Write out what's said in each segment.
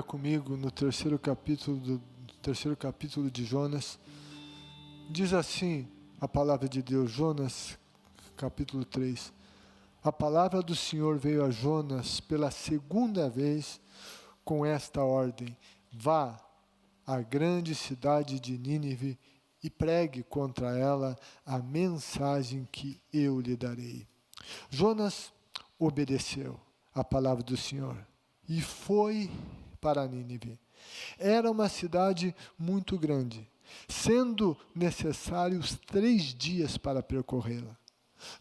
Bíblia comigo no terceiro capítulo de Jonas. Diz assim a palavra de Deus, Jonas, capítulo 3. A palavra do Senhor veio a Jonas pela segunda vez com esta ordem: vá à grande cidade de Nínive e pregue contra ela a mensagem que eu lhe darei. Jonas obedeceu a palavra do Senhor e foi para Nínive. Era uma cidade muito grande, sendo necessários 3 dias para percorrê-la.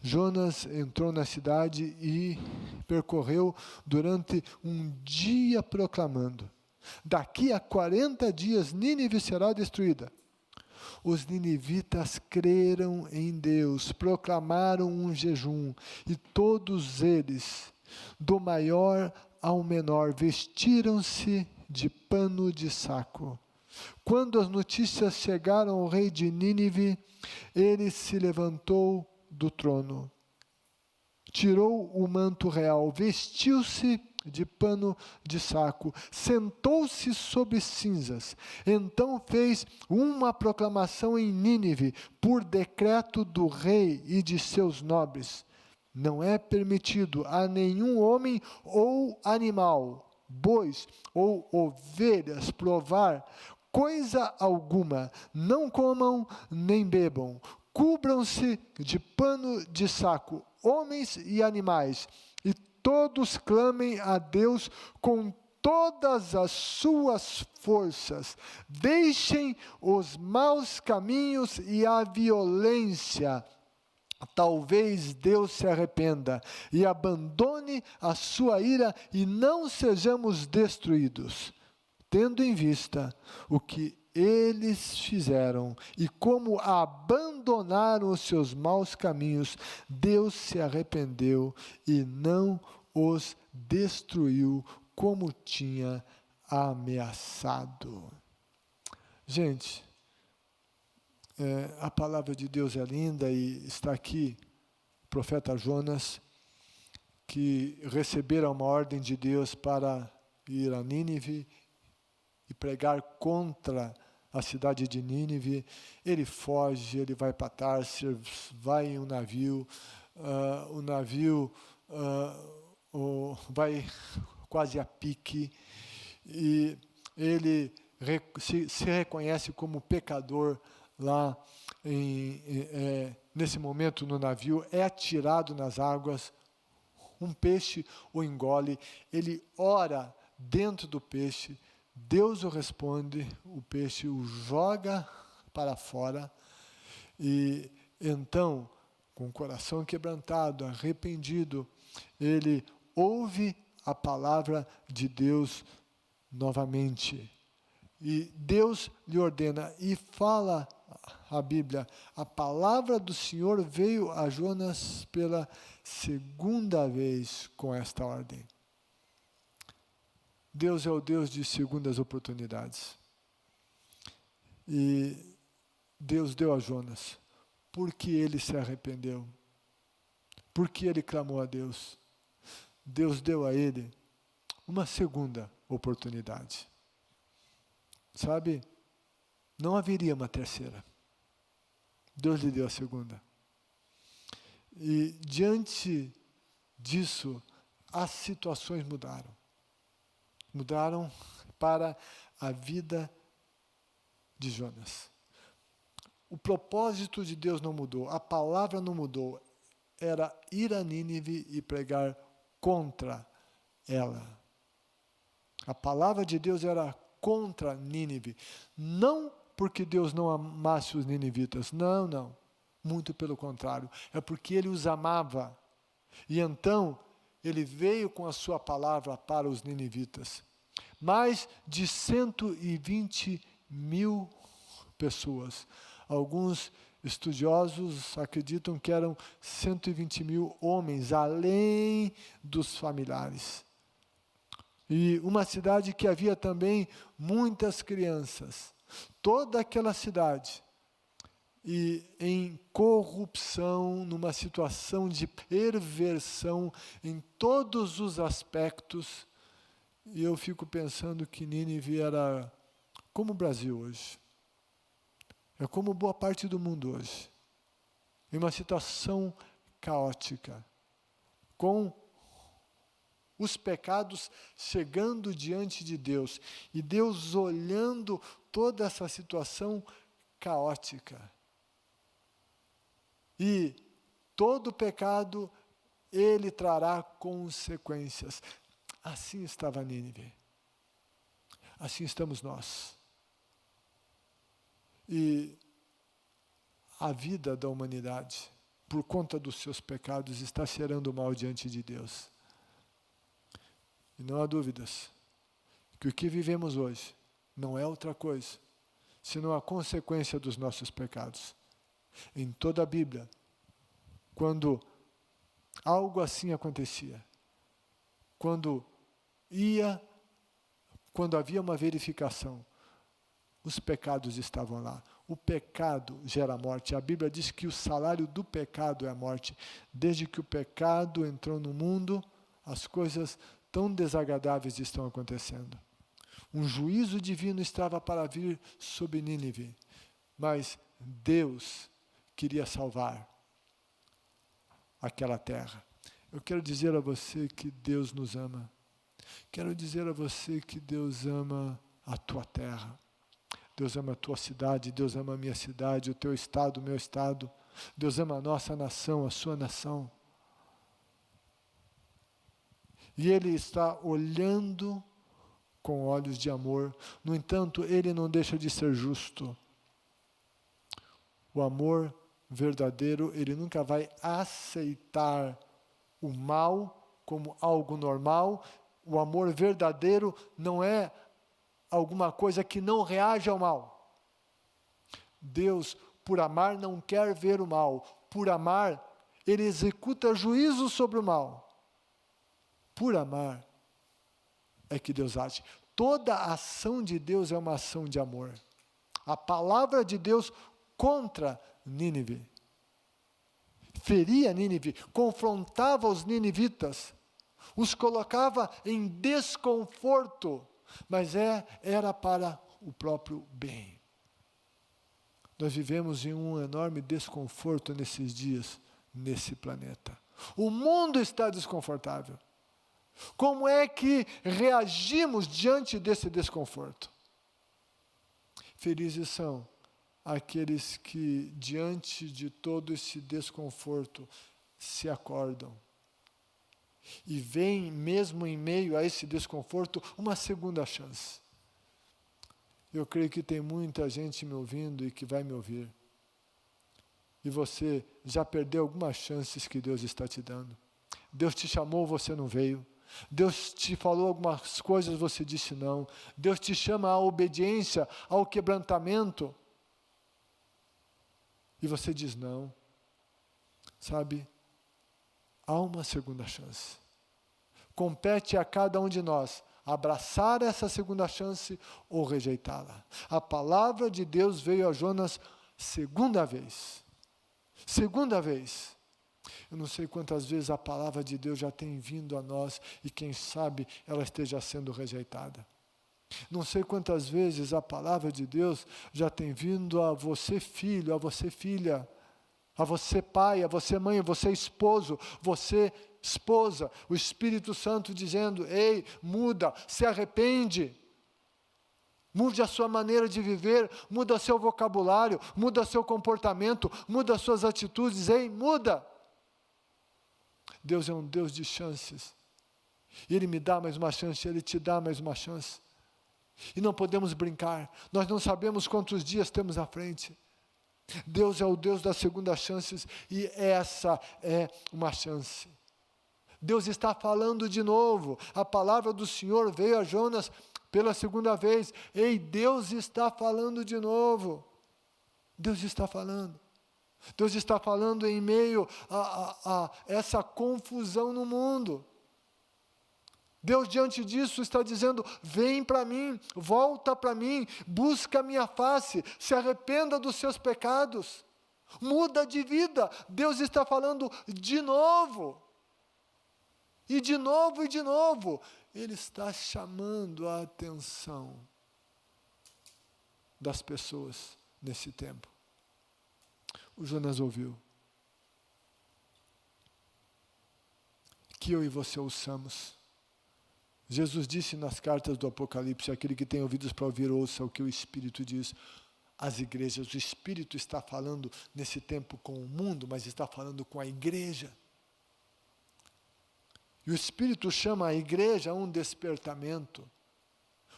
Jonas entrou na cidade e percorreu durante um dia proclamando: daqui a 40 dias Nínive será destruída. Os ninivitas creram em Deus, proclamaram um jejum, e todos eles, do maior ao menor, vestiram-se de pano de saco. Quando as notícias chegaram ao rei de Nínive, ele se levantou do trono, tirou o manto real, vestiu-se de pano de saco, sentou-se sobre cinzas. Então fez uma proclamação em Nínive, por decreto do rei e de seus nobres: não é permitido a nenhum homem ou animal, bois ou ovelhas, provar coisa alguma. Não comam nem bebam. Cubram-se de pano de saco, homens e animais, e todos clamem a Deus com todas as suas forças. Deixem os maus caminhos e a violência. Talvez Deus se arrependa e abandone a sua ira e não sejamos destruídos. Tendo em vista o que eles fizeram e como abandonaram os seus maus caminhos, Deus se arrependeu e não os destruiu como tinha ameaçado. Gente, a palavra de Deus é linda e está aqui o profeta Jonas, que recebera uma ordem de Deus para ir a Nínive e pregar contra a cidade de Nínive. Ele foge, ele vai para Tarsis, vai em um navio, o navio vai quase a pique, e ele se reconhece como pecador lá, nesse momento no navio, é atirado nas águas, um peixe o engole, ele ora dentro do peixe, Deus o responde, o peixe o joga para fora, e então, com o coração quebrantado, arrependido, ele ouve a palavra de Deus novamente. E Deus lhe ordena, e fala a Bíblia: a palavra do Senhor veio a Jonas pela segunda vez com esta ordem. Deus é o Deus de segundas oportunidades. E Deus deu a Jonas, porque ele se arrependeu, porque ele clamou a Deus. Deus deu a ele uma segunda oportunidade. Sabe, não haveria uma terceira. Deus lhe deu a segunda. E diante disso, as situações mudaram. Mudaram para a vida de Jonas. O propósito de Deus não mudou, a palavra não mudou. Era ir a Nínive e pregar contra ela. A palavra de Deus era contra Nínive. Não porque Deus não amasse os ninivitas. Não, não. Muito pelo contrário. É porque Ele os amava. E então, Ele veio com a sua palavra para os ninivitas. Mais de 120 mil pessoas. Alguns estudiosos acreditam que eram 120 mil homens, além dos familiares. E uma cidade que havia também muitas crianças. Toda aquela cidade, e em corrupção, numa situação de perversão em todos os aspectos, E eu fico pensando que Nínive era como o Brasil hoje. É como boa parte do mundo hoje. Em uma situação caótica, com os pecados chegando diante de Deus, e Deus olhando toda essa situação caótica. E todo pecado, ele trará consequências. Assim estava Nínive. Assim estamos nós. E a vida da humanidade, por conta dos seus pecados, está cheirando mal diante de Deus. E não há dúvidas que o que vivemos hoje não é outra coisa, senão a consequência dos nossos pecados. Em toda a Bíblia, quando algo assim acontecia, quando havia uma verificação, os pecados estavam lá. O pecado gera morte. A Bíblia diz que o salário do pecado é a morte. Desde que o pecado entrou no mundo, as coisas tão desagradáveis estão acontecendo. Um juízo divino estava para vir sobre Nínive, mas Deus queria salvar aquela terra. Eu quero dizer a você que Deus nos ama. Quero dizer a você que Deus ama a tua terra. Deus ama a tua cidade, Deus ama a minha cidade, o teu estado, o meu estado. Deus ama a nossa nação, a sua nação. E Ele está olhando com olhos de amor. No entanto, Ele não deixa de ser justo. O amor verdadeiro, Ele nunca vai aceitar o mal como algo normal. O amor verdadeiro não é alguma coisa que não reage ao mal. Deus, por amar, não quer ver o mal. Por amar, Ele executa juízo sobre o mal. Por amar, é que Deus age. Toda a ação de Deus é uma ação de amor. A palavra de Deus contra Nínive feria Nínive, confrontava os ninivitas, os colocava em desconforto, mas era para o próprio bem. Nós vivemos em um enorme desconforto nesses dias, nesse planeta. O mundo está desconfortável. Como é que reagimos diante desse desconforto? Felizes são aqueles que, diante de todo esse desconforto, se acordam e veem, mesmo em meio a esse desconforto, uma segunda chance. Eu creio que tem muita gente me ouvindo e que vai me ouvir. E você já perdeu algumas chances que Deus está te dando. Deus te chamou, você não veio. Deus te falou algumas coisas, você disse não. Deus te chama à obediência, ao quebrantamento, e você diz não. Sabe, há uma segunda chance. Compete a cada um de nós abraçar essa segunda chance ou rejeitá-la. A palavra de Deus veio a Jonas segunda vez. Segunda vez. Eu não sei quantas vezes a palavra de Deus já tem vindo a nós e quem sabe ela esteja sendo rejeitada. Não sei quantas vezes a palavra de Deus já tem vindo a você filho, a você filha, a você pai, a você mãe, a você esposo, você esposa, o Espírito Santo dizendo, ei, muda, se arrepende. Mude a sua maneira de viver, muda seu vocabulário, muda seu comportamento, muda suas atitudes, ei, muda. Deus é um Deus de chances. Ele me dá mais uma chance, Ele te dá mais uma chance. E não podemos brincar, nós não sabemos quantos dias temos à frente. Deus é o Deus das segundas chances e essa é uma chance. Deus está falando de novo, a palavra do Senhor veio a Jonas pela segunda vez. Ei, Deus está falando de novo. Deus está falando. Deus está falando em meio a essa confusão no mundo. Deus, diante disso, está dizendo, vem para mim, volta para mim, busca a minha face, se arrependa dos seus pecados, muda de vida. Deus está falando de novo, e de novo, e de novo. Ele está chamando a atenção das pessoas nesse tempo. O Jonas ouviu. Que eu e você ouçamos. Jesus disse nas cartas do Apocalipse, aquele que tem ouvidos para ouvir, ouça o que o Espírito diz às igrejas. O Espírito está falando nesse tempo com o mundo, mas está falando com a igreja. E o Espírito chama a igreja a um despertamento.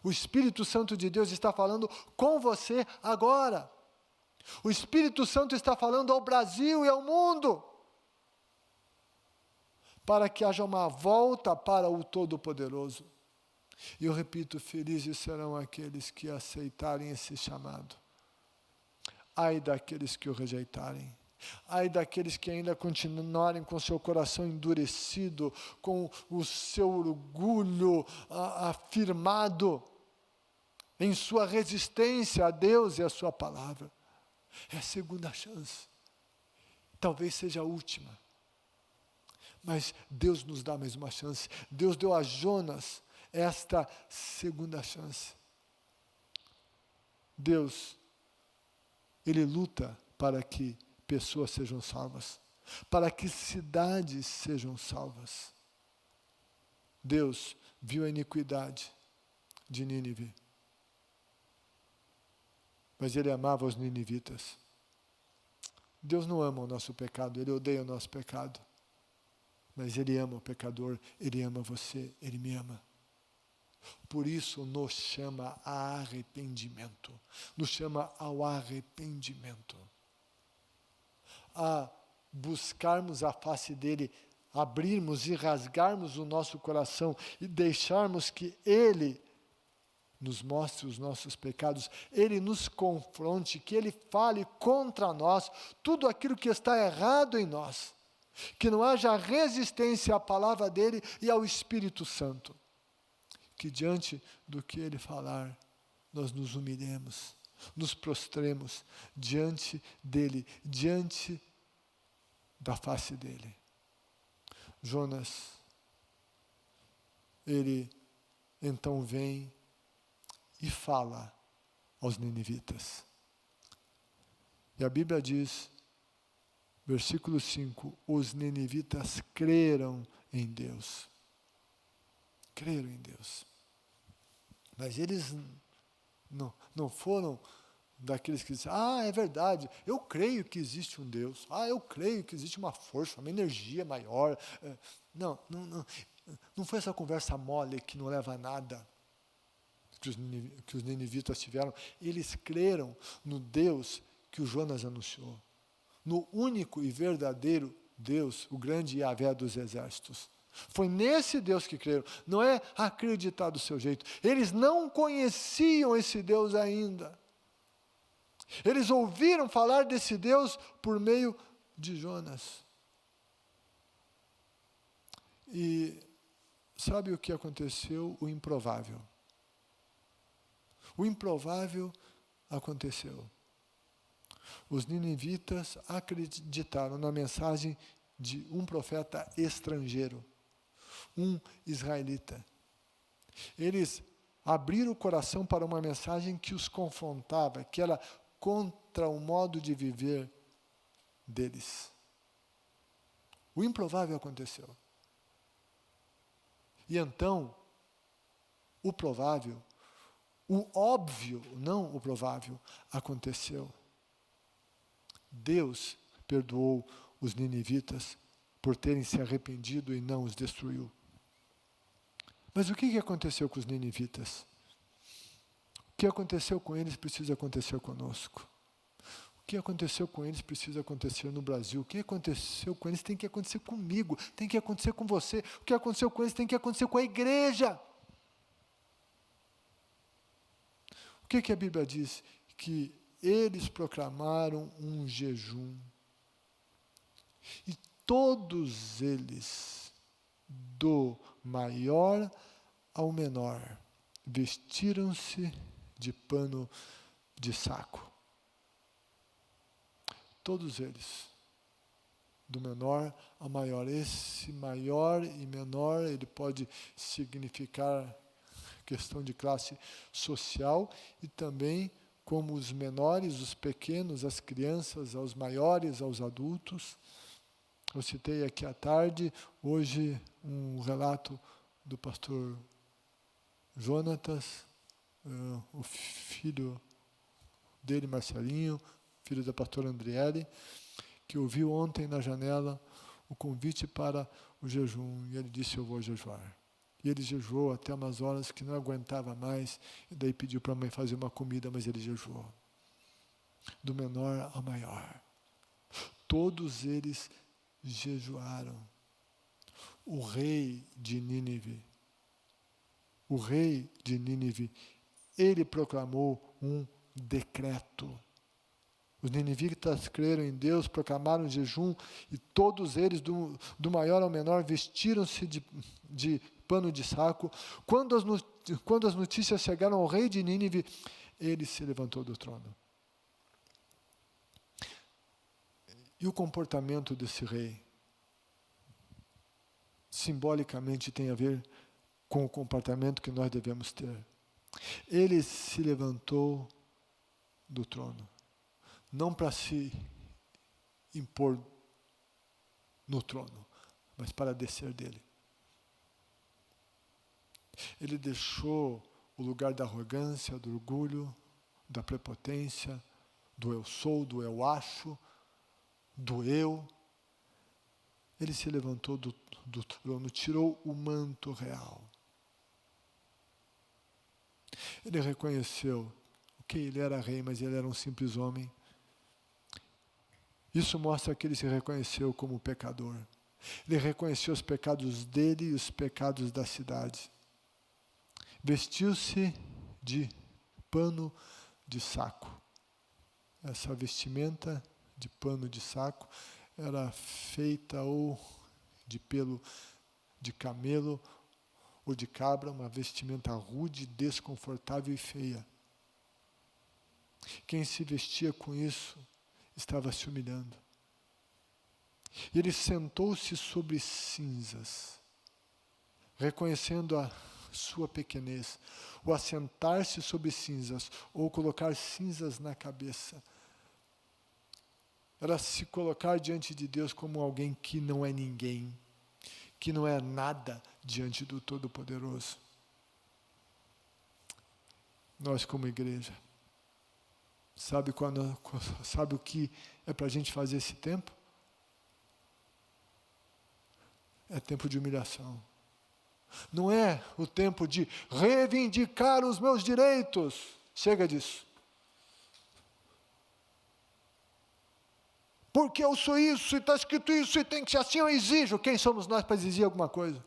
O Espírito Santo de Deus está falando com você agora. O Espírito Santo está falando ao Brasil e ao mundo, para que haja uma volta para o Todo-Poderoso. E eu repito, felizes serão aqueles que aceitarem esse chamado. Ai daqueles que o rejeitarem. Ai daqueles que ainda continuarem com seu coração endurecido, com o seu orgulho afirmado em sua resistência a Deus e a sua palavra. É a segunda chance. Talvez seja a última. Mas Deus nos dá mais uma chance. Deus deu a Jonas esta segunda chance. Deus, Ele luta para que pessoas sejam salvas, para que cidades sejam salvas. Deus viu a iniquidade de Nínive, mas Ele amava os ninivitas. Deus não ama o nosso pecado, Ele odeia o nosso pecado. Mas Ele ama o pecador, Ele ama você, Ele me ama. Por isso nos chama a arrependimento, nos chama ao arrependimento, a buscarmos a face dEle, abrirmos e rasgarmos o nosso coração e deixarmos que Ele nos mostre os nossos pecados, Ele nos confronte, que Ele fale contra nós tudo aquilo que está errado em nós. Que não haja resistência à palavra dEle e ao Espírito Santo. Que diante do que Ele falar, nós nos humilhemos, nos prostremos diante dEle, diante da face dEle. Jonas, ele então vem e fala aos ninivitas. E a Bíblia diz, versículo 5, os ninivitas creram em Deus. Creram em Deus. Mas eles não foram daqueles que dizem, é verdade, eu creio que existe um Deus, eu creio que existe uma força, uma energia maior. Não foi essa conversa mole que não leva a nada que os ninivitas tiveram. Eles creram no Deus que o Jonas anunciou, no único e verdadeiro Deus, o grande Yahvé dos exércitos. Foi nesse Deus que creram, não é acreditar do seu jeito. Eles não conheciam esse Deus ainda. Eles ouviram falar desse Deus por meio de Jonas. E sabe o que aconteceu? O improvável. O improvável aconteceu. Os ninivitas acreditaram na mensagem de um profeta estrangeiro, um israelita. Eles abriram o coração para uma mensagem que os confrontava, que era contra o modo de viver deles. O improvável aconteceu. E então, o provável, o óbvio, não o provável, aconteceu. Deus perdoou os ninivitas por terem se arrependido e não os destruiu. Mas o que aconteceu com os ninivitas? O que aconteceu com eles precisa acontecer conosco. O que aconteceu com eles precisa acontecer no Brasil. O que aconteceu com eles tem que acontecer comigo, tem que acontecer com você. O que aconteceu com eles tem que acontecer com a igreja. O que a Bíblia diz? Que eles proclamaram um jejum. E todos eles, do maior ao menor, vestiram-se de pano de saco. Todos eles, do menor ao maior. Esse maior e menor, ele pode significar questão de classe social e também como os menores, os pequenos, as crianças, aos maiores, aos adultos. Eu citei aqui à tarde, hoje, um relato do pastor Jonatas, o filho dele, Marcelinho, filho da pastora Andriele, que ouviu ontem na janela o convite para o jejum, e ele disse: eu vou jejuar. E ele jejuou até umas horas que não aguentava mais, e daí pediu para a mãe fazer uma comida, mas ele jejuou. Do menor ao maior. Todos eles jejuaram. O rei de Nínive, ele proclamou um decreto. Os ninivitas creram em Deus, proclamaram jejum, e todos eles, do maior ao menor, vestiram-se de pano de saco. Quando as notícias chegaram ao rei de Nínive, ele se levantou do trono. E o comportamento desse rei, simbolicamente, tem a ver com o comportamento que nós devemos ter. Ele se levantou do trono, não para se impor no trono, mas para descer dele. Ele deixou o lugar da arrogância, do orgulho, da prepotência, do eu sou, do eu acho, do eu. Ele se levantou do trono, tirou o manto real. Ele reconheceu que ele era rei, mas ele era um simples homem. Isso mostra que ele se reconheceu como pecador. Ele reconheceu os pecados dele e os pecados da cidade. Vestiu-se de pano de saco. Essa vestimenta de pano de saco era feita ou de pelo de camelo ou de cabra, uma vestimenta rude, desconfortável e feia. Quem se vestia com isso estava se humilhando. E ele sentou-se sobre cinzas, reconhecendo a sua pequenez. O assentar-se sobre cinzas, ou colocar cinzas na cabeça, era se colocar diante de Deus como alguém que não é ninguém, que não é nada diante do Todo-Poderoso. Nós, como igreja, sabe o que é para a gente fazer esse tempo? É tempo de humilhação. Não é o tempo de reivindicar os meus direitos. Chega disso. Porque eu sou isso, e está escrito isso, e tem que ser assim, eu exijo. Quem somos nós para exigir alguma coisa?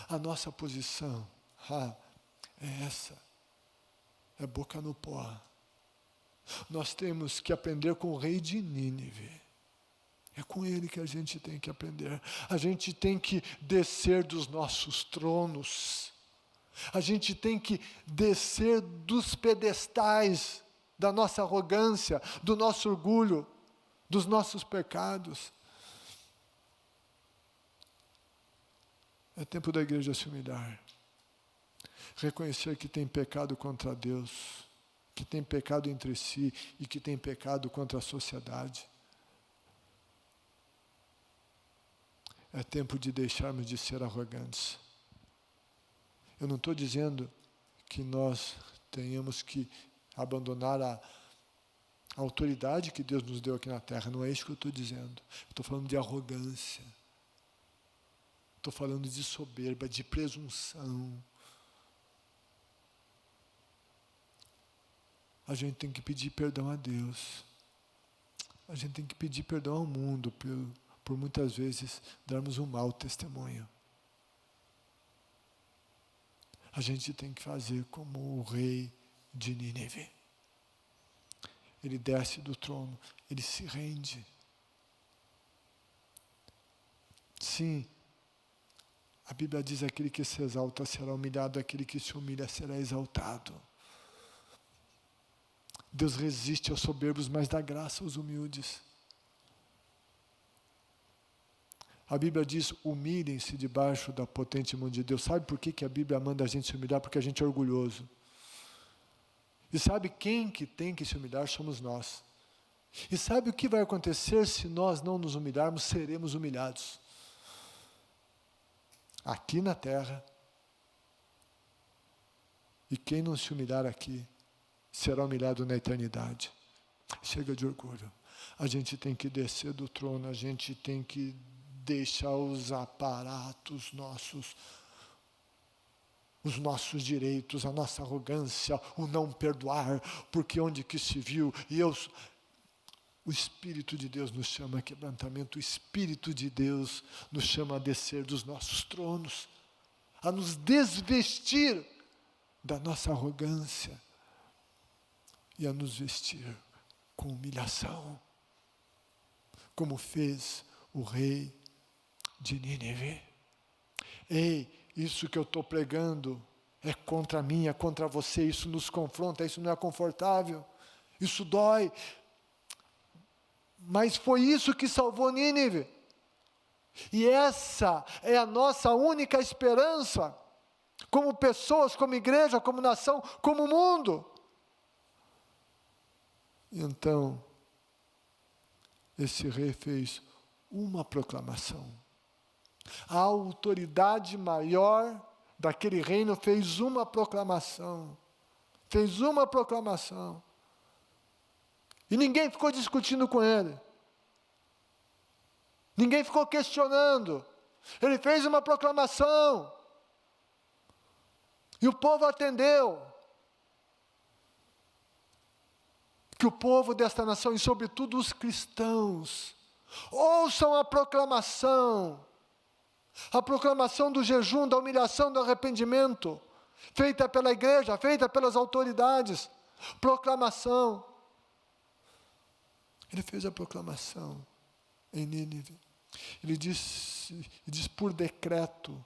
A nossa posição é essa. É boca no pó. Nós temos que aprender com o rei de Nínive. É com ele que a gente tem que aprender. A gente tem que descer dos nossos tronos. A gente tem que descer dos pedestais da nossa arrogância, do nosso orgulho, dos nossos pecados. É tempo da igreja se humilhar. Reconhecer que tem pecado contra Deus, que tem pecado entre si e que tem pecado contra a sociedade. É tempo de deixarmos de ser arrogantes. Eu não estou dizendo que nós tenhamos que abandonar a autoridade que Deus nos deu aqui na terra. Não é isso que eu estou dizendo. Estou falando de arrogância. Estou falando de soberba, de presunção. A gente tem que pedir perdão a Deus. A gente tem que pedir perdão ao mundo por muitas vezes darmos um mau testemunho. A gente tem que fazer como o rei de Nínive. Ele desce do trono, ele se rende. Sim, a Bíblia diz: aquele que se exalta será humilhado, aquele que se humilha será exaltado. Deus resiste aos soberbos, mas dá graça aos humildes. A Bíblia diz, humilhem-se debaixo da potente mão de Deus. Sabe por que a Bíblia manda a gente se humilhar? Porque a gente é orgulhoso. E sabe quem que tem que se humilhar? Somos nós. E sabe o que vai acontecer se nós não nos humilharmos? Seremos humilhados. Aqui na terra. E quem não se humilhar aqui, será humilhado na eternidade. Chega de orgulho. A gente tem que descer do trono, a gente tem que deixar os aparatos nossos, os nossos direitos, a nossa arrogância, o não perdoar, porque onde que se viu, o Espírito de Deus nos chama a quebrantamento, o Espírito de Deus nos chama a descer dos nossos tronos, a nos desvestir da nossa arrogância e a nos vestir com humilhação, como fez o rei de Nínive. Ei, isso que eu estou pregando é contra mim, é contra você, isso nos confronta, isso não é confortável, isso dói. Mas foi isso que salvou Nínive. E essa é a nossa única esperança, como pessoas, como igreja, como nação, como mundo. Então, esse rei fez uma proclamação. A autoridade maior daquele reino fez uma proclamação. Fez uma proclamação. E ninguém ficou discutindo com ele. Ninguém ficou questionando. Ele fez uma proclamação. E o povo atendeu. Que o povo desta nação, e sobretudo os cristãos, ouçam a proclamação do jejum, da humilhação, do arrependimento, feita pela igreja, feita pelas autoridades. Proclamação. Ele fez a proclamação em Nínive. Ele diz por decreto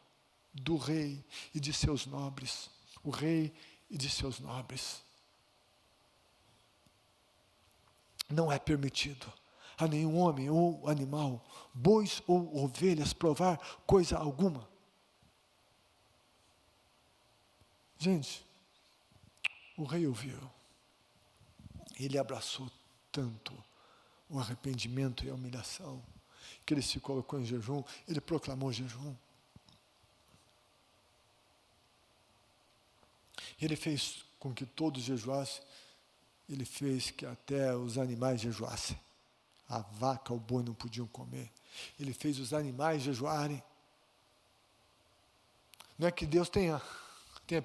do rei e de seus nobres. O rei e de seus nobres. Não é permitido a nenhum homem ou animal, bois ou ovelhas, provar coisa alguma. Gente, o rei ouviu. Ele abraçou tanto o arrependimento e a humilhação, que ele se colocou em jejum, ele proclamou jejum. Ele fez com que todos jejuassem, ele fez que até os animais jejuassem. A vaca, o boi não podiam comer. Ele fez os animais jejuarem. Não é que Deus tenha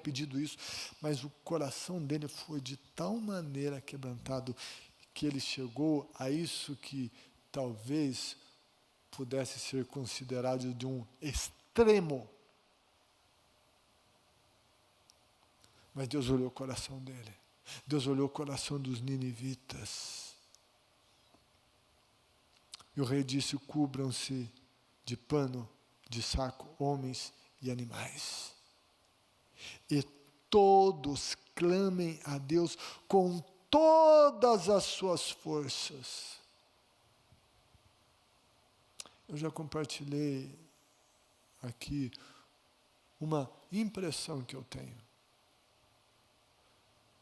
pedido isso, mas o coração dele foi de tal maneira quebrantado, que ele chegou a isso que talvez pudesse ser considerado de um extremo. Mas Deus olhou o coração dele. Deus olhou o coração dos ninivitas. E o rei disse, cubram-se de pano, de saco, homens e animais. E todos clamem a Deus com todas as suas forças. Eu já compartilhei aqui uma impressão que eu tenho.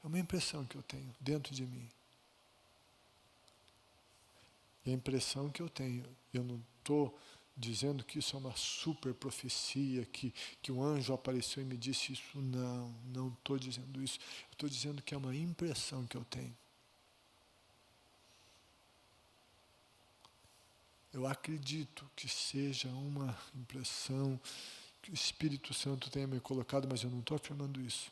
É uma impressão que eu tenho dentro de mim. E a impressão que eu tenho, eu não estou dizendo que isso é uma super profecia, que um anjo apareceu e me disse isso. Não estou dizendo isso. Eu estou dizendo que é uma impressão que eu tenho. Eu acredito que seja uma impressão que o Espírito Santo tenha me colocado, mas eu não estou afirmando isso.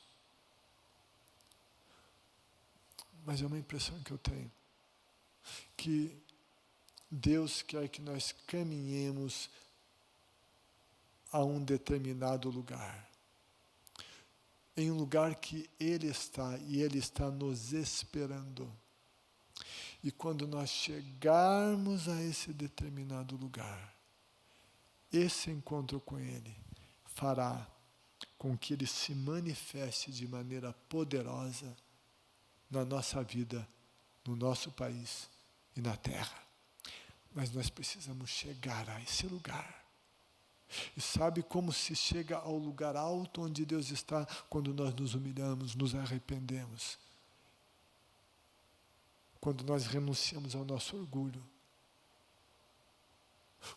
Mas é uma impressão que eu tenho, que Deus quer que nós caminhemos a um determinado lugar, em um lugar que Ele está, e Ele está nos esperando. E quando nós chegarmos a esse determinado lugar, esse encontro com Ele fará com que Ele se manifeste de maneira poderosa na nossa vida, no nosso país e na terra. Mas nós precisamos chegar a esse lugar. E sabe como se chega ao lugar alto onde Deus está? Quando nós nos humilhamos, nos arrependemos. Quando nós renunciamos ao nosso orgulho.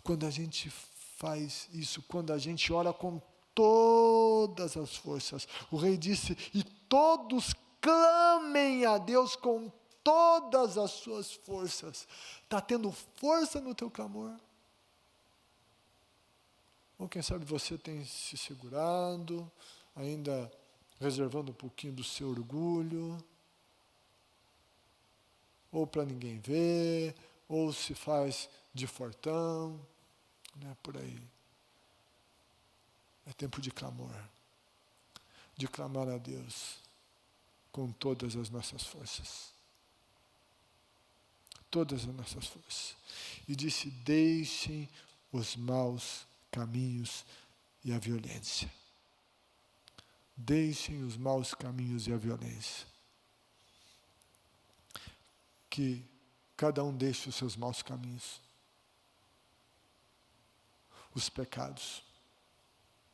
Quando a gente faz isso, quando a gente ora com todas as forças. O rei disse, e todos clamem a Deus com todas as suas forças. Está tendo força no teu clamor? Ou quem sabe você tem se segurado, ainda reservando um pouquinho do seu orgulho, ou para ninguém ver, ou se faz de fortão, né, por aí. É tempo de clamor, de clamar a Deus com todas as nossas forças. Todas as nossas forças. E disse, deixem os maus caminhos e a violência. Deixem os maus caminhos e a violência. Que cada um deixe os seus maus caminhos. Os pecados,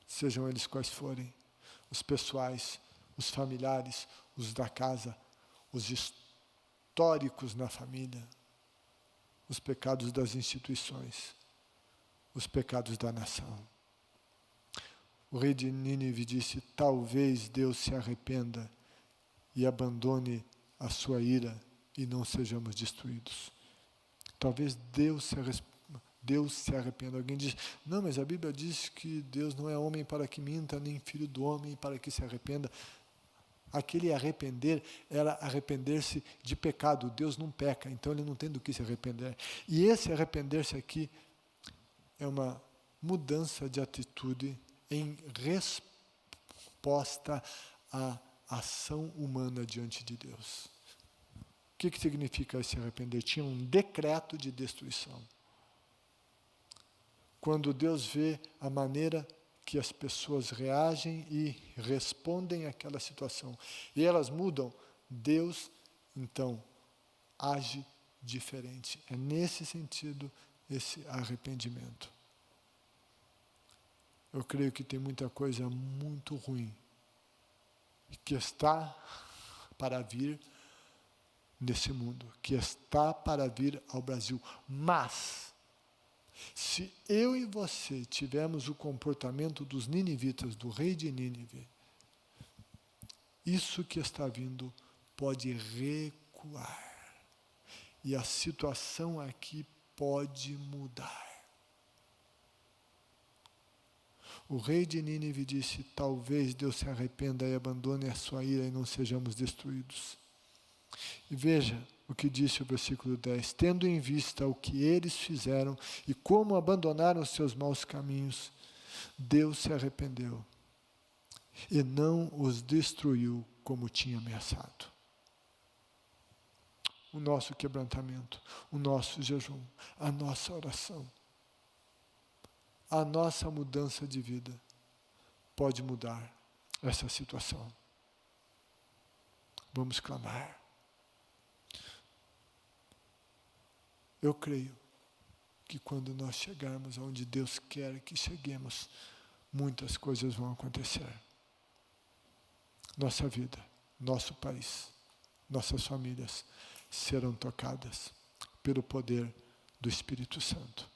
sejam eles quais forem, os pessoais, os familiares, os da casa, os históricos na família, os pecados das instituições, os pecados da nação. O rei de Nínive disse, talvez Deus se arrependa e abandone a sua ira e não sejamos destruídos. Talvez Deus se arrependa. Alguém diz, não, mas a Bíblia diz que Deus não é homem para que minta, nem filho do homem para que se arrependa. Aquele arrepender era arrepender-se de pecado. Deus não peca, então ele não tem do que se arrepender. E esse arrepender-se aqui é uma mudança de atitude em resposta à ação humana diante de Deus. O que significa se arrepender? Tinha um decreto de destruição. Quando Deus vê a maneira que as pessoas reagem e respondem àquela situação, e elas mudam, Deus, então, age diferente. É nesse sentido esse arrependimento. Eu creio que tem muita coisa muito ruim que está para vir nesse mundo, que está para vir ao Brasil. Mas, se eu e você tivermos o comportamento dos ninivitas, do rei de Nínive, isso que está vindo pode recuar. E a situação aqui pode mudar. O rei de Nínive disse, talvez Deus se arrependa e abandone a sua ira e não sejamos destruídos. E veja o que disse o versículo 10. Tendo em vista o que eles fizeram e como abandonaram os seus maus caminhos, Deus se arrependeu e não os destruiu como tinha ameaçado. O nosso quebrantamento, o nosso jejum, a nossa oração, a nossa mudança de vida pode mudar essa situação. Vamos clamar. Eu creio que quando nós chegarmos aonde Deus quer que cheguemos, muitas coisas vão acontecer. Nossa vida, nosso país, nossas famílias serão tocadas pelo poder do Espírito Santo.